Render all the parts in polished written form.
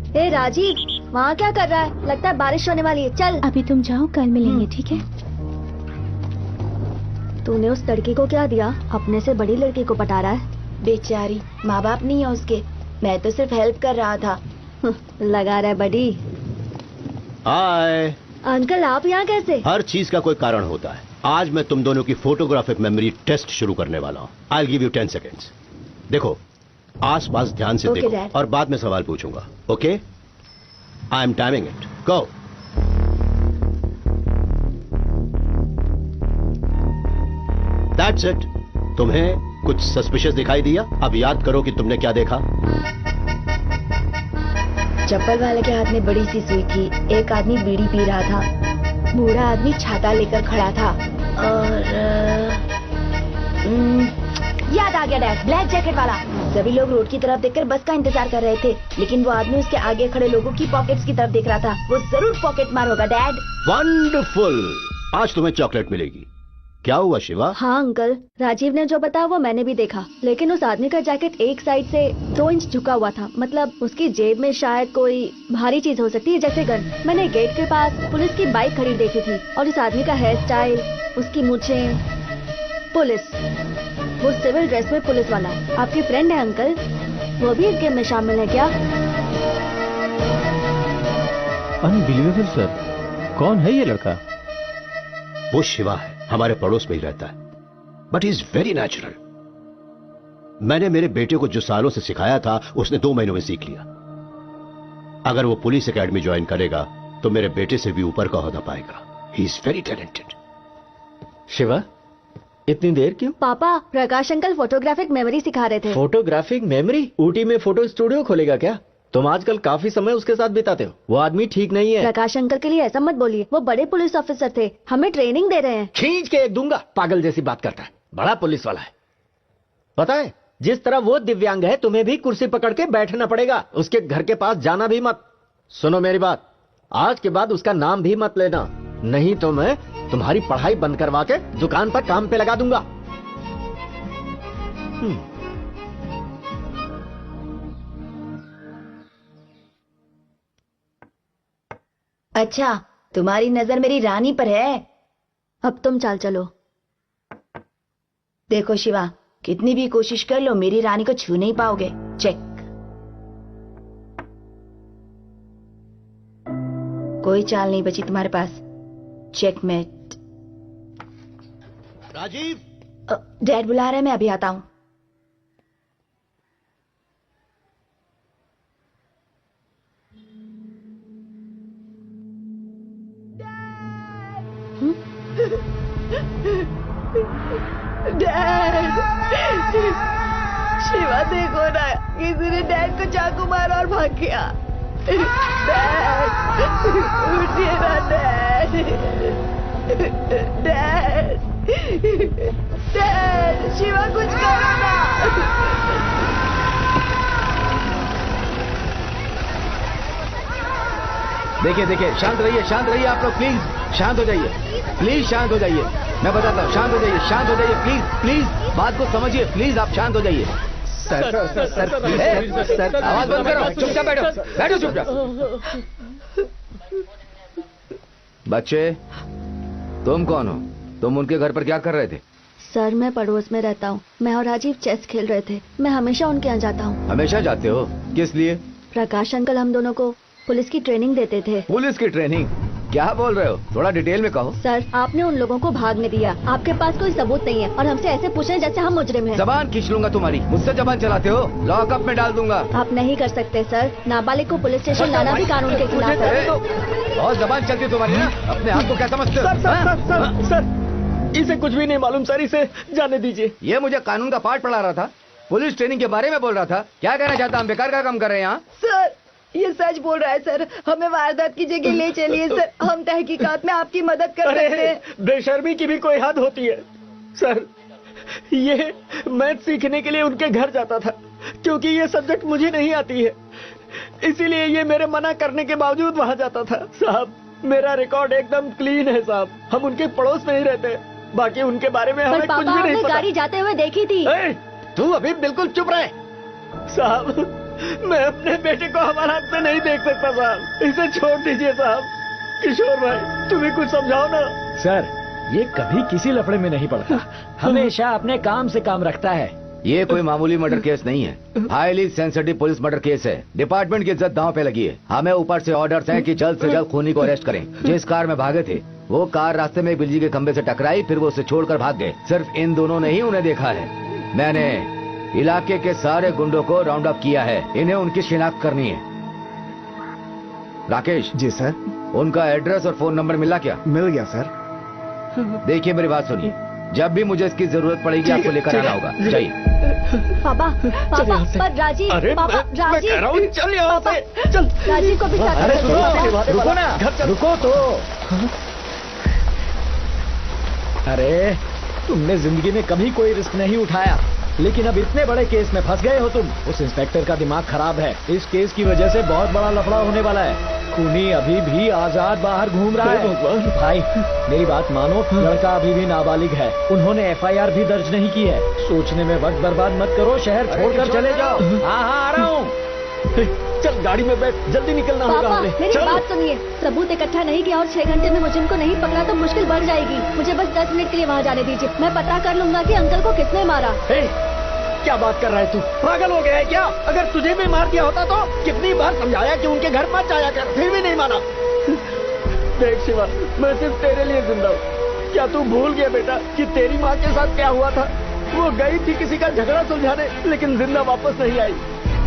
ए राजीव, वहाँ क्या कर रहा है? लगता है बारिश होने वाली है। चल अभी तुम जाओ, कल मिलेंगे, ठीक है? तूने उस लड़की को क्या दिया? अपने से बड़ी लड़की को पटा रहा है। बेचारी, माँ बाप नहीं है उसके, मैं तो सिर्फ हेल्प कर रहा था। लगा रहा है बड़ी। हाय अंकल, आप यहाँ कैसे? हर चीज का कोई कारण होता है। आज मैं तुम दोनों की फोटोग्राफिक मेमोरी टेस्ट शुरू करने वाला हूँ। I give you 10 seconds. देखो, आसपास ध्यान से Okay, देखो Dad. और बाद में सवाल पूछूंगा। Okay, I am timing it. Go. That's it. तुम्हें कुछ सस्पिशियस दिखाई दिया? अब याद करो कि तुमने क्या देखा। चप्पल वाले के हाथ में बड़ी सी सुई थी, एक आदमी बीड़ी पी रहा था, बूढ़ा आदमी छाता लेकर खड़ा था और याद आ गया डैड, ब्लैक जैकेट वाला। सभी लोग रोड की तरफ देखकर बस का इंतजार कर रहे थे, लेकिन वो आदमी उसके आगे खड़े लोगों की पॉकेट्स की तरफ देख रहा था। वो जरूर पॉकेट मार होगा डैड। वंडरफुल। आज तुम्हें चॉकलेट मिलेगी। क्या हुआ शिवा? हाँ अंकल, राजीव ने जो बताया वो मैंने भी देखा, लेकिन उस आदमी का जैकेट एक साइड से 2 इंच झुका हुआ था। मतलब उसकी जेब में शायद कोई भारी चीज हो सकती है, जैसे गन। मैंने गेट के पास पुलिस की बाइक खड़ी देखी थी, और इस आदमी का हेयर स्टाइल, उसकी मूंछें, पुलिस, वो सिविल ड्रेस में पुलिस वाला। आपकी फ्रेंड है अंकल? वो भी इस गेम में शामिल है क्या? अनबिलीवेबल सर, कौन है ये लड़का? वो शिवा है, हमारे पड़ोस में ही रहता है, but he is very natural. मैंने मेरे बेटे को जो सालों से सिखाया था, उसने 2 महीनों में सीख लिया। अगर वो पुलिस एकेडमी ज्वाइन करेगा तो मेरे बेटे से भी ऊपर का ओहदा पाएगा। He is very talented. Shiva, इतनी देर क्यों? पापा, प्रकाश अंकल फोटोग्राफिक मेमोरी सिखा रहे थे। Photographic memory? ऊटी में फोटो स्टूडियो खोलेगा क्या? तुम आजकल काफी समय उसके साथ बिताते हो। वो आदमी ठीक नहीं है। प्रकाश अंकल के लिए ऐसा मत बोलिए, वो बड़े पुलिस ऑफिसर थे, हमें ट्रेनिंग दे रहे हैं। खींच के एक दूंगा। पागल जैसी बात करता है, बड़ा पुलिस वाला है। पता है, जिस तरह वो दिव्यांग है, तुम्हें भी कुर्सी पकड़ के बैठना पड़ेगा। उसके घर के पास जाना भी मत। सुनो मेरी बात, आज के बाद उसका नाम भी मत लेना, नहीं तो मैं तुम्हारी पढ़ाई बंद करवा के दुकान पर काम पे लगा दूंगा। अच्छा, तुम्हारी नजर मेरी रानी पर है। अब तुम चाल चलो। देखो शिवा, कितनी भी कोशिश कर लो, मेरी रानी को छू नहीं पाओगे। चेक। कोई चाल नहीं बची तुम्हारे पास। चेकमेट। राजीव, डैड बुला रहे हैं, मैं अभी आता हूं। डैड, शिवा देखो ना, किसी ने डैड को चाकू मारा और भाग गया। डैड, उठिए ना डैड। डैड, डैड, शिवा कुछ करो ना। देखिए देखिए, शांत रहिए आप लोग, प्लीज शांत हो जाइए, प्लीज शांत हो जाइए। मैं बताता हूँ, शांत हो जाइए, शांत हो जाइए, प्लीज प्लीज, बात को समझिए, प्लीज आप शांत हो जाइए। सर सर, आवाज बंद करो, चुपचाप बैठो चुपचाप। बच्चे, तुम कौन हो? तुम उनके घर पर क्या कर रहे थे? सर, मैं पड़ोस में रहता हूँ। मैं और राजीव चेस खेल रहे थे। मैं हमेशा उनके यहाँ जाता हूँ। हमेशा जाते हो? किस लिए? प्रकाश अंकल हम दोनों को पुलिस की ट्रेनिंग देते थे। पुलिस की ट्रेनिंग? क्या बोल रहे हो? थोड़ा डिटेल में कहो। सर, आपने उन लोगों को भागने दिया। आपके पास कोई सबूत नहीं है और हमसे ऐसे पूछ रहे हैं जैसे हम मुजरिम हैं। जबान खींच लूंगा तुम्हारी। मुझसे जबान चलाते हो? लॉकअप में डाल दूंगा। आप नहीं कर सकते सर। नाबालिग को पुलिस स्टेशन लाना भी कानून के खिलाफ है। बहुत जबान चलती है तुम्हारी ना। अपने आप को क्या समझते हो? सर, इसे कुछ भी नहीं मालूम सर, इसे जाने दीजिए। ये मुझे कानून का पाठ पढ़ा रहा था, पुलिस ट्रेनिंग के बारे में बोल रहा था। क्या कहना चाहता? हम बेकार का काम कर रहे हैं यहाँ? सर, ये सच बोल रहा है सर, हमें वारदात की जगह ले चलिए सर, हम तहकीकात में आपकी मदद कर सकते हैं। बेशर्मी की भी कोई हद होती है सर। ये मैथ सीखने के लिए उनके घर जाता था, क्योंकि ये सब्जेक्ट मुझे नहीं आती है, इसीलिए ये मेरे मना करने के बावजूद वहाँ जाता था। साहब, मेरा रिकॉर्ड एकदम क्लीन है साहब। हम उनके पड़ोस में ही रहते, बाकी उनके बारे में हमें कुछ भी नहीं पता। गाड़ी जाते हुए देखी थी। तू अभी बिल्कुल चुप रहे साहब, मैं अपने बेटे को हमारे हाथ में नहीं देख सकता साहब। इसे छोड़ दीजिए साहब। किशोर भाई तुम्हें कुछ समझाओ ना। सर, ये कभी किसी लफड़े में नहीं पड़ता, हमेशा अपने काम से काम रखता है। ये कोई मामूली मर्डर केस नहीं है, highly sensitive police murder case है। डिपार्टमेंट की इज्जत दांव पे लगी है। हमें ऊपर से ऑर्डर्स हैं कि जल्द से जल्द खूनी को अरेस्ट करें। जिस कार में भागे थे वो कार रास्ते में बिजली के खंभे से टकराई, फिर वो उसे छोड़कर भाग गए। सिर्फ इन दोनों ने ही उन्हें देखा है। मैंने इलाके के सारे गुंडों को राउंड अप किया है, इन्हें उनकी शिनाख्त करनी है। राकेश जी सर। उनका एड्रेस और फोन नंबर मिला क्या? मिल गया सर। देखिए मेरी बात सुनिए, जब भी मुझे इसकी जरूरत पड़ेगी आपको लेकर आना होगा। जाइए। पापा पापा पर राजीव, अरे पापा मैं कह रहा हूँ चल यहाँ से चल। राजीव को भी साथ अरे में सुनो, पापा। रुको ना, रुको तो। अरे तुमने जिंदगी में कभी कोई रिस्क नहीं उठाया, लेकिन अब इतने बड़े केस में फंस गए हो तुम। उस इंस्पेक्टर का दिमाग खराब है। इस केस की वजह से बहुत बड़ा लफड़ा होने वाला है। खूनी अभी भी आजाद बाहर घूम रहा है। भाई मेरी बात मानो, लड़का अभी भी नाबालिग है। उन्होंने FIR भी दर्ज नहीं की है। सोचने में वक्त बर्बाद मत करो, शहर छोड़कर चले जाओ। हाँ हाँ आ रहा हूँ। चल गाड़ी में बैठ, जल्दी निकलना होगा पापा हमें। मेरी चल। बात सुनिए, सबूत इकट्ठा नहीं किया और 6 घंटे में मुझे उनको नहीं पकड़ा तो मुश्किल बढ़ जाएगी। मुझे बस 10 मिनट के लिए वहाँ जाने दीजिए। मैं पता कर लूंगा कि अंकल को किसने मारा। हे, क्या बात कर रहा है तू? पागल हो गया है क्या? अगर तुझे भी मार दिया होता तो कितनी बार समझाया कि उनके घर मत जाया कर, फिर भी नहीं माना। देख शिवा, मैं सिर्फ तेरे लिए जिंदा हूँ। क्या तू भूल गया बेटा कि तेरी माँ के साथ क्या हुआ था? वो गई थी किसी का झगड़ा सुलझाने, लेकिन जिंदा वापस नहीं आई।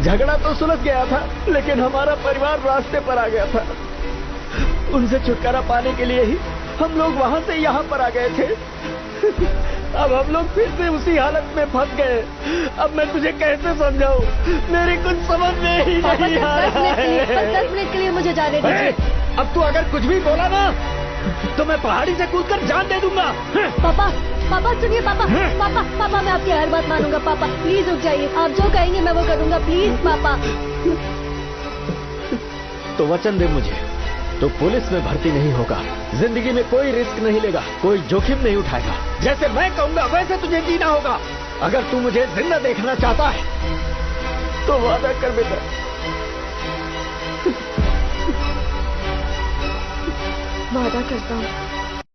झगड़ा तो सुलझ गया था, लेकिन हमारा परिवार रास्ते पर आ गया था। उनसे छुटकारा पाने के लिए ही हम लोग वहाँ से यहाँ पर आ गए थे। अब हम लोग फिर से उसी हालत में फंस गए। अब मैं तुझे कैसे समझाऊं? मेरी कुछ समझ में ही पापा नहीं सिर्फ आ 10 रहा मिनट के लिए, बस है। 10 मिनट के लिए मुझे जाने दीजिए। अब तू अगर कुछ भी बोला ना तो मैं पहाड़ी से कूदकर जान दे दूंगा। पापा पापा सुनिए पापा, पापा पापा मैं आपकी हर बात मानूंगा। पापा प्लीज रुक जाइए, आप जो कहेंगे मैं वो करूंगा। प्लीज पापा। तो वचन दे मुझे, तो पुलिस में भर्ती नहीं होगा, जिंदगी में कोई रिस्क नहीं लेगा, कोई जोखिम नहीं उठाएगा। जैसे मैं कहूंगा वैसे तुझे जीना होगा। अगर तू मुझे जिंदा देखना चाहता है तो वादा कर बेटा। वादा करता हूँ।